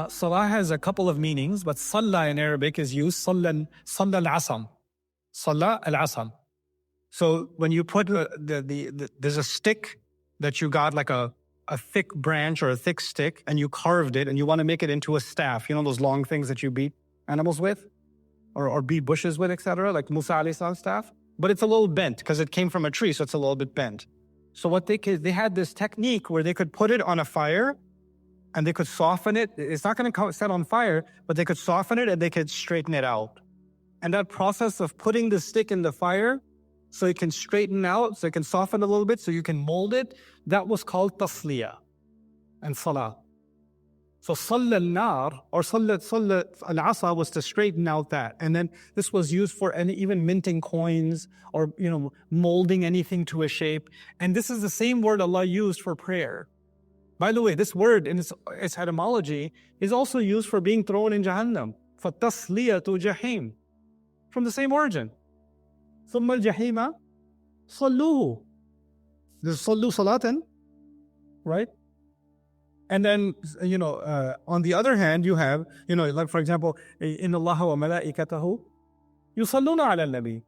Salah has a couple of meanings, but Salah in Arabic is used Salah al-Asam. Salah al-Asam. So when you put there's a stick that you got, like a thick branch or a thick stick, and you carved it and you want to make it into a staff. You know those long things that you beat animals with? Or beat bushes with, etc., like Musa alayhi salam's staff. But it's a little bent because it came from a tree, so it's a little bit bent. So what they had this technique where they could put it on a fire and they could soften it. It's not going to set on fire, but they could soften it and they could straighten it out. And that process of putting the stick in the fire so it can straighten out, so it can soften a little bit, so you can mold it, that was called tasliya and salah. So Salla al-nar or Salla al-asa was to straighten out that. And then this was used for even minting coins or, molding anything to a shape. And this is the same word Allah used for prayer. By the way, this word in its etymology is also used for being thrown in Jahannam. فَتَصْلِيَةُ جَحِيمٍ. From the same origin. ثُمَّ الْجَحِيمَ صَلُّوهُ. There's صَلُّوا صَلَاةً, right? And then, on the other hand, you have, like for example, إِنَّ اللَّهَ وَمَلَائِكَتَهُ يُصَلُّونَ عَلَى النَّبِيِّ.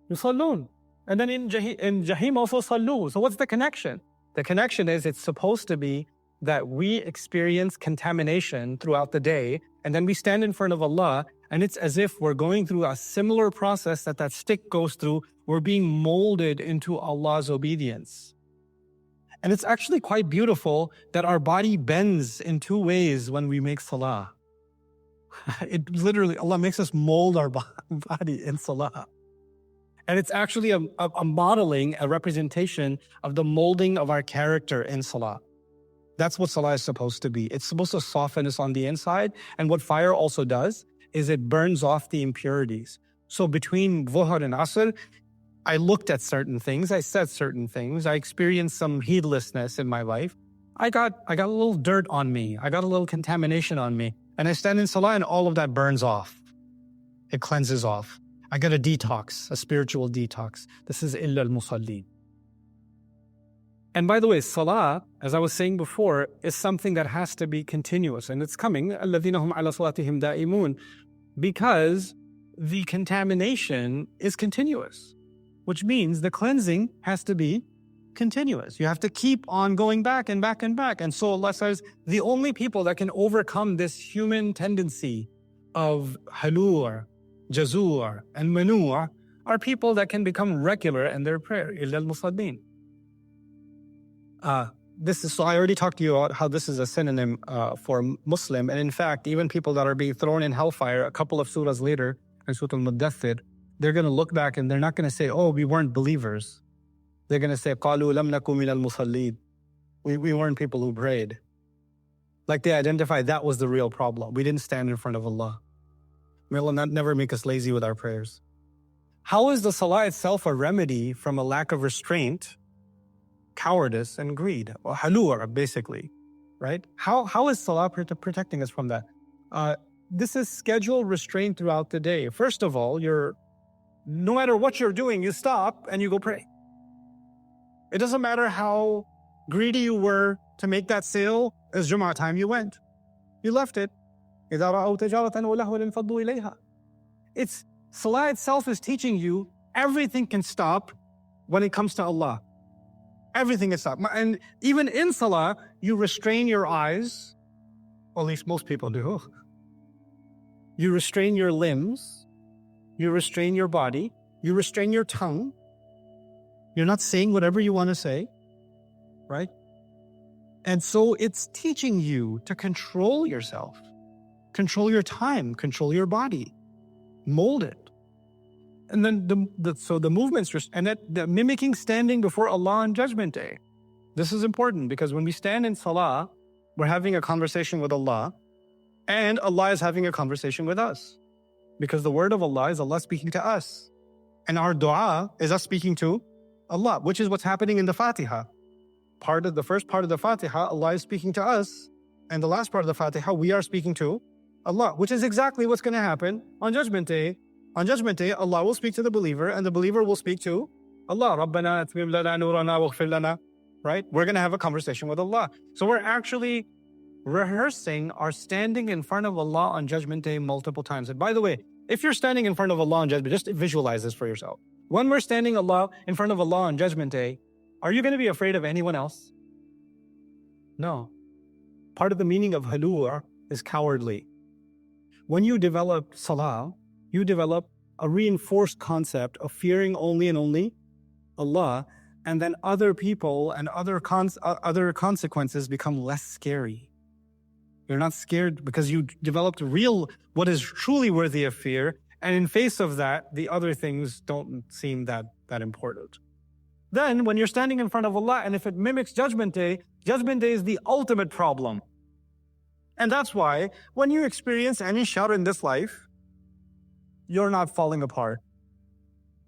يُصَلُّونَ. And then in Jahim also sallu. So what's the connection? The connection is it's supposed to be that we experience contamination throughout the day, and then we stand in front of Allah, and it's as if we're going through a similar process that stick goes through. We're being molded into Allah's obedience. And it's actually quite beautiful that our body bends in two ways when we make salah. It literally, Allah makes us mold our body in salah. And it's actually a modeling, a representation of the molding of our character in salah. That's what salah is supposed to be. It's supposed to soften us on the inside. And what fire also does is it burns off the impurities. So between Dhuhr and Asr, I looked at certain things, I said certain things, I experienced some heedlessness in my life. I got a little dirt on me, I got a little contamination on me, and I stand in salah and all of that burns off. It cleanses off. I got a detox, a spiritual detox. This is illa al-musallin. And by the way, salah, as I was saying before, is something that has to be continuous, and it's coming, الَّذِينَ هُمْ عَلَى صَلَاتِهِمْ دَائِمُونَ, because the contamination is continuous. Which means the cleansing has to be continuous. You have to keep on going back and back and back. And so Allah says, the only people that can overcome this human tendency of halur, jazur, and manur are people that can become regular in their prayer. Illa al-musallin. So I already talked to you about how this is a synonym for Muslim. And in fact, even people that are being thrown in hellfire, a couple of surahs later, in Surah Al-Muddathir, they're going to look back and they're not going to say, oh, we weren't believers. They're going to say, قَالُوا لَمْ نَكُ مِنَ الْمُصَلِّينَ. We weren't people who prayed. Like they identified that was the real problem. We didn't stand in front of Allah. May Allah never make us lazy with our prayers. How is the salah itself a remedy from a lack of restraint, cowardice, and greed? Or halur, basically, right? How is salah protecting us from that? This is scheduled restraint throughout the day. First of all, no matter what you're doing, you stop and you go pray. It doesn't matter how greedy you were to make that sale. It's Jumu'ah time, you went. You left it. It's salah itself is teaching you everything can stop when it comes to Allah. Everything can stop. And even in salah, you restrain your eyes. Or at least most people do. You restrain your limbs. You restrain your body. You restrain your tongue. You're not saying whatever you want to say, right? And so it's teaching you to control yourself, control your time, control your body, mold it. And then the movements, and the mimicking standing before Allah on Judgment Day. This is important because when we stand in salah, we're having a conversation with Allah, and Allah is having a conversation with us. Because the word of Allah is Allah speaking to us. And our dua is us speaking to Allah, which is what's happening in the Fatiha. The first part of the Fatiha, Allah is speaking to us. And the last part of the Fatiha, we are speaking to Allah, which is exactly what's going to happen on Judgment Day. On Judgment Day, Allah will speak to the believer, and the believer will speak to Allah. Rabbana atmim lana nurana waghfir lana. Right? We're going to have a conversation with Allah. So we're actually rehearsing our standing in front of Allah on Judgment Day multiple times. And by the way, if you're standing in front of Allah on Judgment Day, just visualize this for yourself. When we're standing in front of Allah on Judgment Day, are you going to be afraid of anyone else? No. Part of the meaning of halua is cowardly. When you develop salah, you develop a reinforced concept of fearing only and only Allah, and then other people and other consequences become less scary. You're not scared because you developed what is truly worthy of fear, and in face of that, the other things don't seem that important. Then, when you're standing in front of Allah, and if it mimics Judgment Day is the ultimate problem. And that's why, when you experience any shar in this life, you're not falling apart.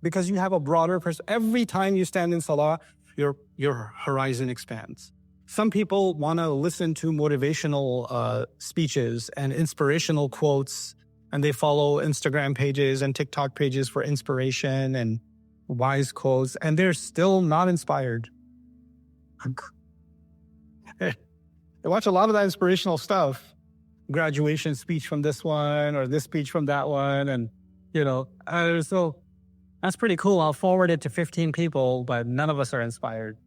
Because you have a broader perspective. Every time you stand in salah, your horizon expands. Some people want to listen to motivational speeches and inspirational quotes, and they follow Instagram pages and TikTok pages for inspiration and wise quotes, and they're still not inspired. They watch a lot of that inspirational stuff. Graduation speech from this one or this speech from that one, and so that's pretty cool. I'll forward it to 15 people, but none of us are inspired.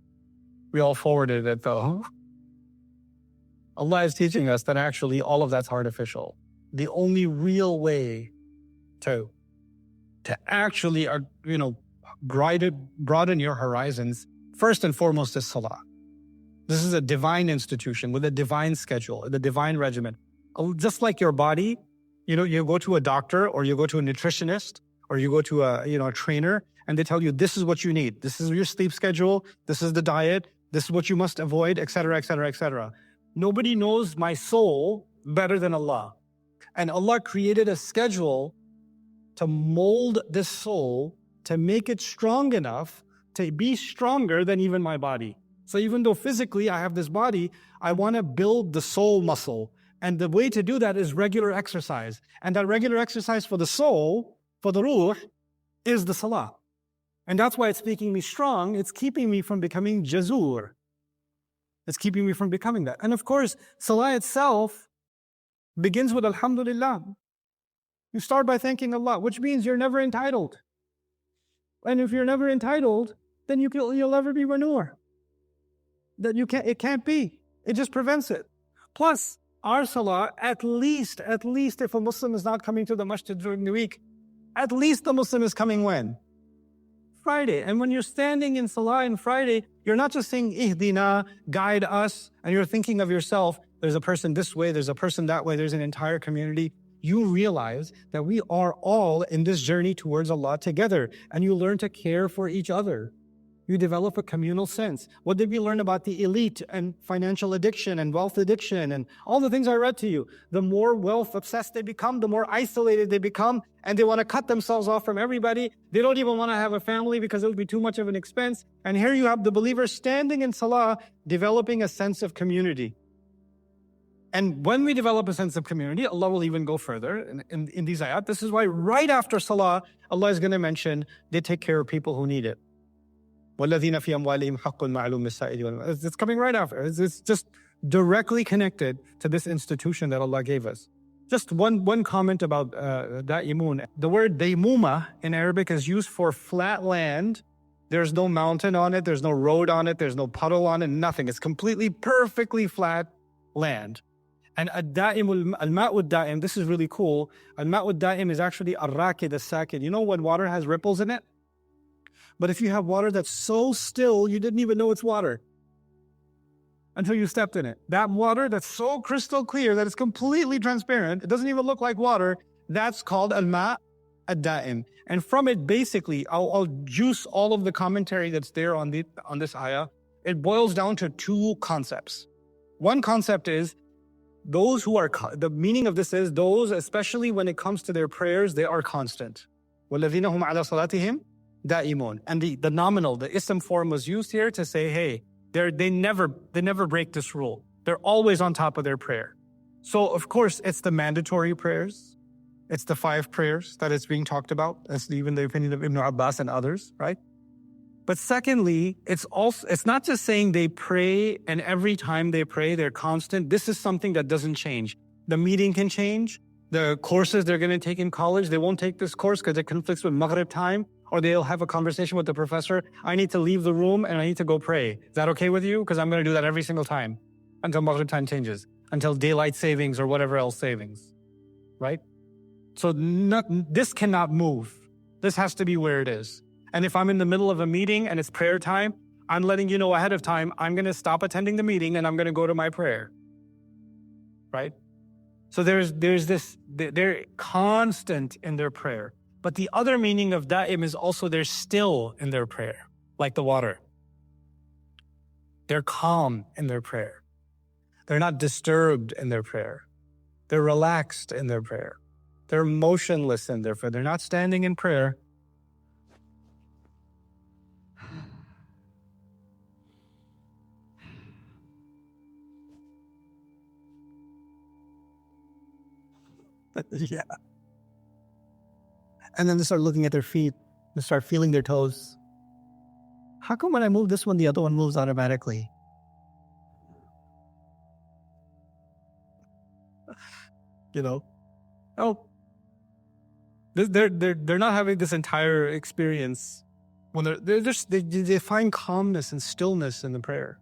We all forwarded it though. Allah is teaching us that actually all of that's artificial. The only real way to actually, broaden your horizons, first and foremost, is salah. This is a divine institution with a divine schedule, the divine regimen. Just like your body, you go to a doctor or you go to a nutritionist or you go to a trainer, and they tell you this is what you need. This is your sleep schedule. This is the diet. This is what you must avoid, etc., etc., etc. Nobody knows my soul better than Allah. And Allah created a schedule to mold this soul, to make it strong enough to be stronger than even my body. So even though physically I have this body, I want to build the soul muscle. And the way to do that is regular exercise. And that regular exercise for the soul, for the ruh, is the salah. And that's why it's making me strong. It's keeping me from becoming jazur. It's keeping me from becoming that. And of course, salah itself begins with alhamdulillah. You start by thanking Allah, which means you're never entitled. And if you're never entitled, then you'll never be manur. It can't be. It just prevents it. Plus, our salah, at least if a Muslim is not coming to the masjid during the week, at least the Muslim is coming when? Friday. And when you're standing in salah on Friday, you're not just saying, ihdina, guide us, and you're thinking of yourself, there's a person this way, there's a person that way, there's an entire community. You realize that we are all in this journey towards Allah together, and you learn to care for each other. You develop a communal sense. What did we learn about the elite and financial addiction and wealth addiction and all the things I read to you? The more wealth obsessed they become, the more isolated they become, and they want to cut themselves off from everybody. They don't even want to have a family because it'll be too much of an expense. And here you have the believers standing in salah, developing a sense of community. And when we develop a sense of community, Allah will even go further in these ayat. This is why right after salah, Allah is going to mention they take care of people who need it. وَالَّذِينَ فِي أَمْوَالِهِمْ حَقٌّ مَعْلُومٌ لِلسَّائِلِ. It's coming right after. It's just directly connected to this institution that Allah gave us. Just one comment about da'imun. The word daimuma in Arabic is used for flat land. There's no mountain on it. There's no road on it. There's no puddle on it. Nothing. It's completely, perfectly flat land. And al-ma'u da'im, this is really cool. Al-ma'u da'im is actually ar-rakid as-sakid. You know when water has ripples in it? But if you have water that's so still, you didn't even know it's water until you stepped in it. That water that's so crystal clear that it's completely transparent, it doesn't even look like water, that's called al-ma' ad-da'im. And from it, basically, I'll juice all of the commentary that's there on this ayah. It boils down to two concepts. One concept is those who are, the meaning of this is those, especially when it comes to their prayers, they are constant. وَالَّذِينَ هُمْ عَلَى صَلَاتِهِمْ da'imun. And the nominal, the ism form was used here to say, hey, they never break this rule. They're always on top of their prayer. So of course, it's the mandatory prayers. It's the 5 prayers that is being talked about. That's even the opinion of Ibn Abbas and others, right? But secondly, it's not just saying they pray and every time they pray, they're constant. This is something that doesn't change. The meeting can change. The courses they're going to take in college, they won't take this course because it conflicts with Maghrib time, or they'll have a conversation with the professor. I need to leave the room and I need to go pray. Is that okay with you? Because I'm going to do that every single time until Maghrib time changes, until daylight savings or whatever else savings, right? So this cannot move. This has to be where it is. And if I'm in the middle of a meeting and it's prayer time, I'm letting you know ahead of time, I'm going to stop attending the meeting and I'm going to go to my prayer, right? So there's this, they're constant in their prayer. But the other meaning of da'im is also they're still in their prayer, like the water. They're calm in their prayer. They're not disturbed in their prayer. They're relaxed in their prayer. They're motionless in their prayer. They're not standing in prayer. Yeah. And then they start looking at their feet. They start feeling their toes. How come when I move this one, the other one moves automatically? You know? Oh. They're not having this entire experience. When they find calmness and stillness in the prayer.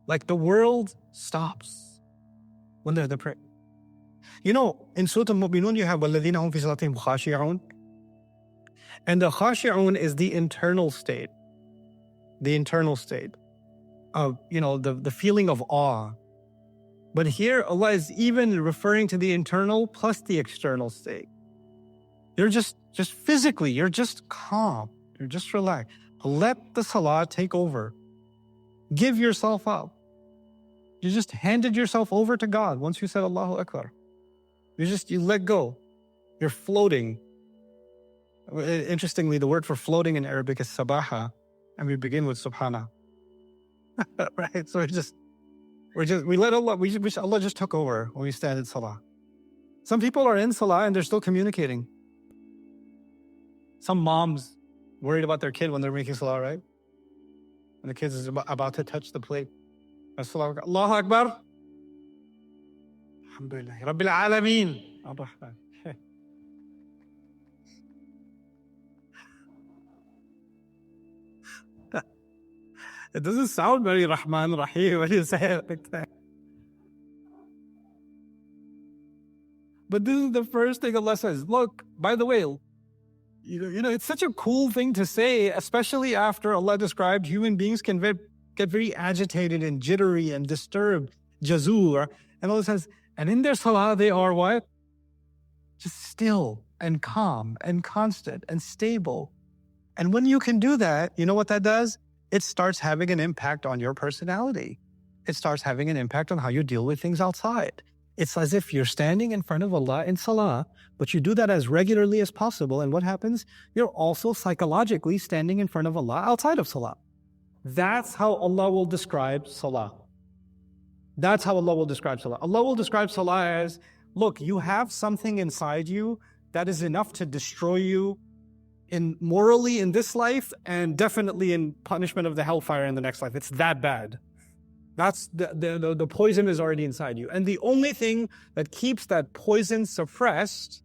Like the world stops when they're praying. You know, in Surah Al-Mu'minun, you have وَالَّذِينَ هُمْ فِي صَلَاتِهِمْ خَاشِعُونَ. And the khashi'un is the internal state. The internal state of, the feeling of awe. But here, Allah is even referring to the internal plus the external state. You're just physically, you're just calm. You're just relaxed. Let the salah take over. Give yourself up. You just handed yourself over to God once you said Allahu Akbar. You let go. You're floating. Interestingly, the word for floating in Arabic is sabaha, and we begin with subhana. Right? So we let Allah, we wish Allah just took over when we stand in salah. Some people are in salah and they're still communicating. Some moms worried about their kid when they're making salah, right? And the kid is about to touch the plate. Allahu Akbar. Alhamdulillah. Rabbil Alameen. Ar-Rahman. It doesn't sound very Rahman Rahim when you say it like that. But this is the first thing Allah says. Look, by the way, it's such a cool thing to say, especially after Allah described human beings can get very agitated and jittery and disturbed, jazur. And Allah says, and in their salah, they are what? Just still and calm and constant and stable. And when you can do that, you know what that does? It starts having an impact on your personality. It starts having an impact on how you deal with things outside. It's as if you're standing in front of Allah in salah, but you do that as regularly as possible. And what happens? You're also psychologically standing in front of Allah outside of salah. That's how Allah will describe salah. That's how Allah will describe salah. Allah will describe salah as, look, you have something inside you that is enough to destroy you morally in this life and definitely in punishment of the hellfire in the next life. It's that bad. That's the poison is already inside you. And the only thing that keeps that poison suppressed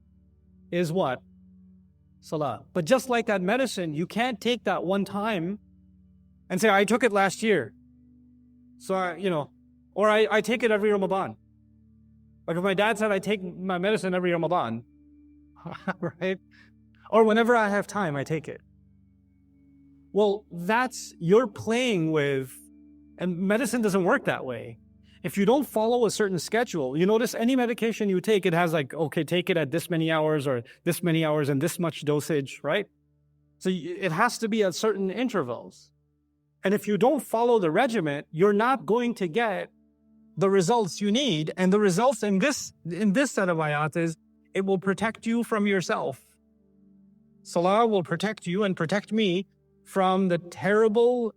is what? Salah. But just like that medicine, you can't take that one time and say, I took it last year. So, I take it every Ramadan. Like if my dad said I take my medicine every Ramadan, right? Or whenever I have time, I take it. Well, you're playing with, and medicine doesn't work that way. If you don't follow a certain schedule, you notice any medication you take, it has like, okay, take it at this many hours or this many hours and this much dosage, right? So it has to be at certain intervals. And if you don't follow the regimen, you're not going to get the results you need. And the results in this set of ayat is, it will protect you from yourself. Salah will protect you and protect me from the terrible,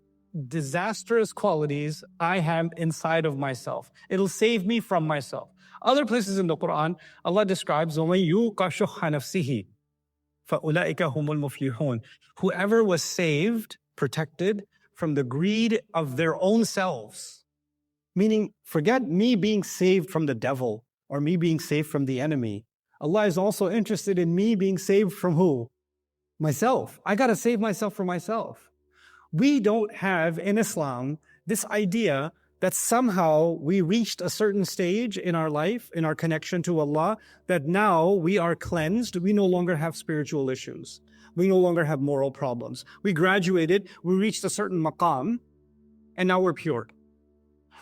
disastrous qualities I have inside of myself. It'll save me from myself. Other places in the Quran, Allah describes, وَمَن يُوقَ شُحَّ نَفْسِهِ فَأُولَٰئِكَ هُمُ الْمُفْلِحُونَ. Whoever was saved protected from the greed of their own selves. Meaning, forget me being saved from the devil or me being saved from the enemy. Allah is also interested in me being saved from who? Myself. I got to save myself from myself. We don't have in Islam this idea that somehow we reached a certain stage in our life, in our connection to Allah, that now we are cleansed. We no longer have spiritual issues. We no longer have moral problems. We graduated, we reached a certain maqam, and now we're pure.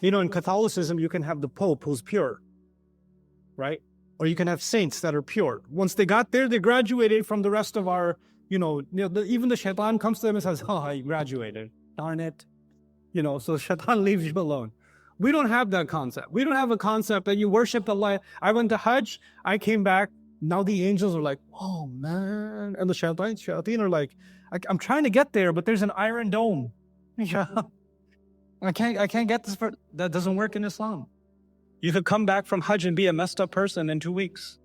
You know, in Catholicism, you can have the Pope who's pure, right? Or you can have saints that are pure. Once they got there, they graduated from the rest of our, even the shaitan comes to them and says, oh, you graduated. Darn it. So shaitan leaves you alone. We don't have that concept. We don't have a concept that you worship Allah. I went to Hajj, I came back, now the angels are like, oh man. And the shayateen are like, I'm trying to get there, but there's an iron dome. I can't get this. That doesn't work in Islam. You could come back from Hajj and be a messed up person in 2 weeks.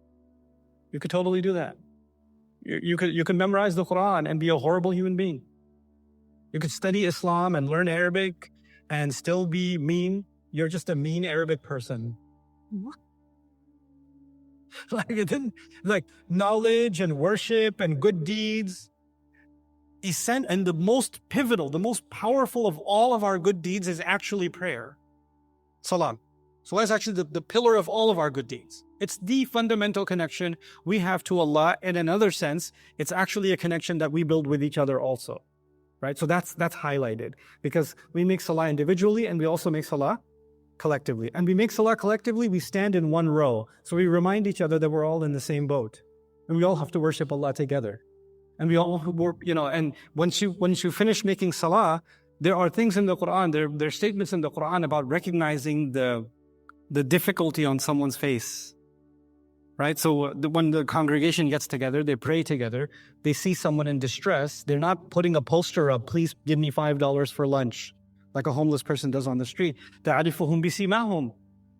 You could totally do that. You could memorize the Quran and be a horrible human being. You could study Islam and learn Arabic and still be mean. You're just a mean Arabic person. What? Like knowledge and worship and good deeds. And the most pivotal, the most powerful of all of our good deeds is actually prayer. Salah. Salah is actually the pillar of all of our good deeds. It's the fundamental connection we have to Allah. In another sense, it's actually a connection that we build with each other also. Right? So that's highlighted because we make salah individually and we also make salah collectively. And we make salah collectively, we stand in one row. So we remind each other that we're all in the same boat. And we all have to worship Allah together. And we all work, and once you finish making salah, there are things in the Quran, there are statements in the Quran about recognizing the difficulty on someone's face. Right? So when the congregation gets together, they pray together, they see someone in distress, they're not putting a poster up, please give me $5 for lunch, like a homeless person does on the street. تَعْرِفُهُمْ بِسِيمَاهُمْ.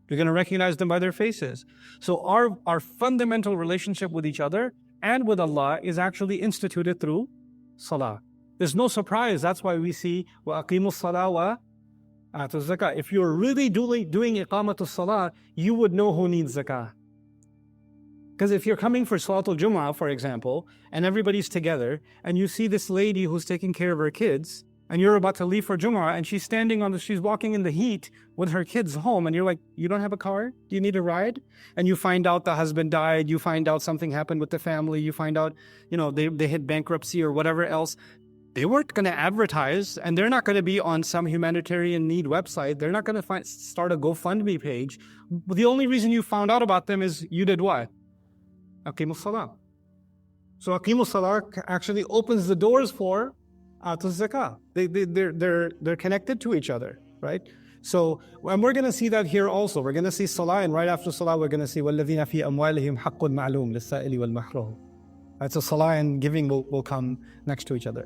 You're going to recognize them by their faces. So our fundamental relationship with each other and with Allah is actually instituted through salah. There's no surprise. That's why we see وَأَقِيمُوا الصَّلَاةَ وَآتُوا الزَّكَاةَ. If you're really doing iqamatul salah, you would know who needs zakah. Because if you're coming for Salatul Jum'ah, for example, and everybody's together, and you see this lady who's taking care of her kids, and you're about to leave for Jum'ah, and she's walking in the heat with her kids home, and you're like, you don't have a car? Do you need a ride? And you find out the husband died, you find out something happened with the family, you find out, they hit bankruptcy or whatever else. They weren't going to advertise, and they're not going to be on some humanitarian need website. They're not going to start a GoFundMe page. The only reason you found out about them is you did what? Aqimus Salah. So Aqimus Salah actually opens the doors for Atus Zakah. They're connected to each other, right? So, and we're going to see that here also. We're going to see Salah, and right after Salah, we're going to see وَالَّذِينَ فِي أَمْوَالِهِمْ حَقٌّ مَعْلُومٌ لِلسَّائِلِ وَالْمَحْرُومِ. Right, so Salah and giving will come next to each other.